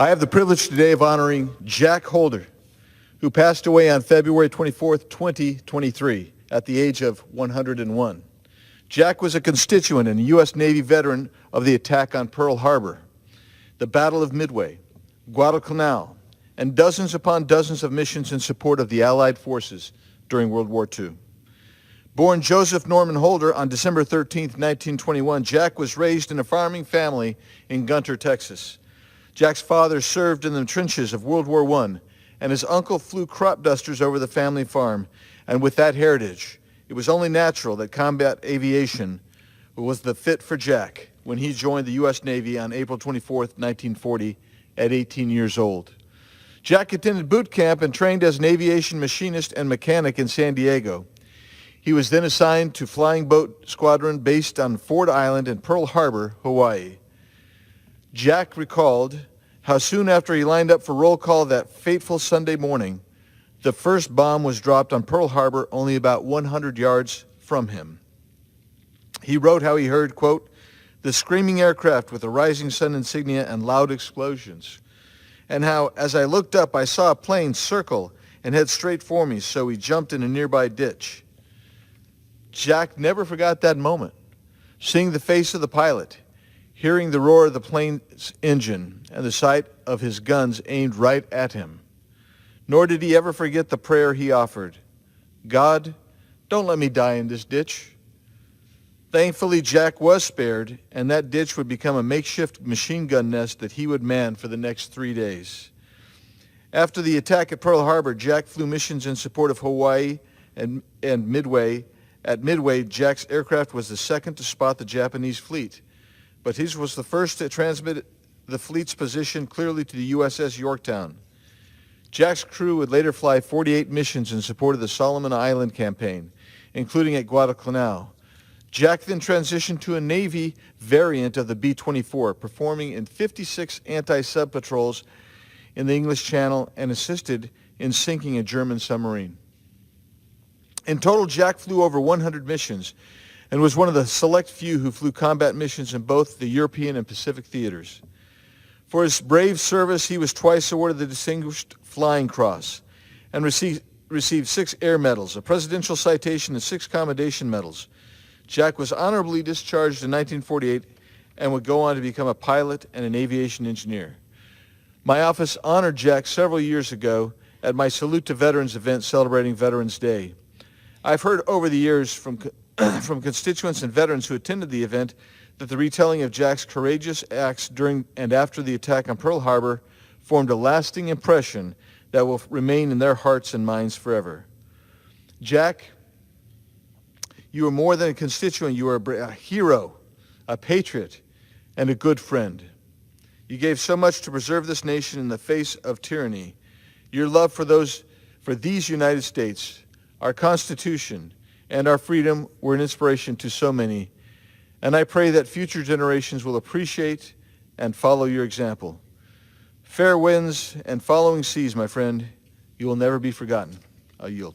I have the privilege today of honoring Jack Holder, who passed away on February 24th, 2023, at the age of 101. Jack was a constituent and a U.S. Navy veteran of the attack on Pearl Harbor, the Battle of Midway, Guadalcanal, and dozens upon dozens of missions in support of the Allied forces during World War II. Born Joseph Norman Holder on December 13, 1921, Jack was raised in a farming family in Gunter, Texas. Jack's father served in the trenches of World War I, and his uncle flew crop dusters over the family farm. And with that heritage, it was only natural that combat aviation was the fit for Jack when he joined the U.S. Navy on April 24, 1940, at 18 years old. Jack attended boot camp and trained as an aviation machinist and mechanic in San Diego. He was then assigned to Flying Boat Squadron based on Ford Island in Pearl Harbor, Hawaii. Jack recalled how soon after he lined up for roll call that fateful Sunday morning, the first bomb was dropped on Pearl Harbor only about 100 yards from him. He wrote how he heard, quote, the screaming aircraft with the rising sun insignia and loud explosions, and how, as I looked up, I saw a plane circle and head straight for me, so he jumped in a nearby ditch. Jack never forgot that moment, seeing the face of the pilot, hearing the roar of the plane's engine, and the sight of his guns aimed right at him. Nor did he ever forget the prayer he offered. God, don't let me die in this ditch. Thankfully, Jack was spared, and that ditch would become a makeshift machine gun nest that he would man for the next 3 days. After the attack at Pearl Harbor, Jack flew missions in support of Hawaii and Midway. At Midway, Jack's aircraft was the second to spot the Japanese fleet, but his was the first to transmit the fleet's position clearly to the USS Yorktown. Jack's crew would later fly 48 missions in support of the Solomon Island campaign, including at Guadalcanal. Jack then transitioned to a Navy variant of the B-24, performing in 56 anti-sub patrols in the English Channel and assisted in sinking a German submarine. In total, Jack flew over 100 missions and was one of the select few who flew combat missions in both the European and Pacific theaters. For his brave service, he was twice awarded the Distinguished Flying Cross and received 6 Air Medals, a Presidential Citation, and 6 Commendation Medals. Jack was honorably discharged in 1948 and would go on to become a pilot and an aviation engineer. My office honored Jack several years ago at my Salute to Veterans event celebrating Veterans Day. I've heard over the years from constituents and veterans who attended the event that the retelling of Jack's courageous acts during and after the attack on Pearl Harbor formed a lasting impression that will remain in their hearts and minds forever. Jack, you are more than a constituent. You are a hero, a patriot, and a good friend. You gave so much to preserve this nation in the face of tyranny. Your love for these United States, our Constitution, and our freedom were an inspiration to so many. And I pray that future generations will appreciate and follow your example. Fair winds and following seas, my friend. You will never be forgotten. I yield.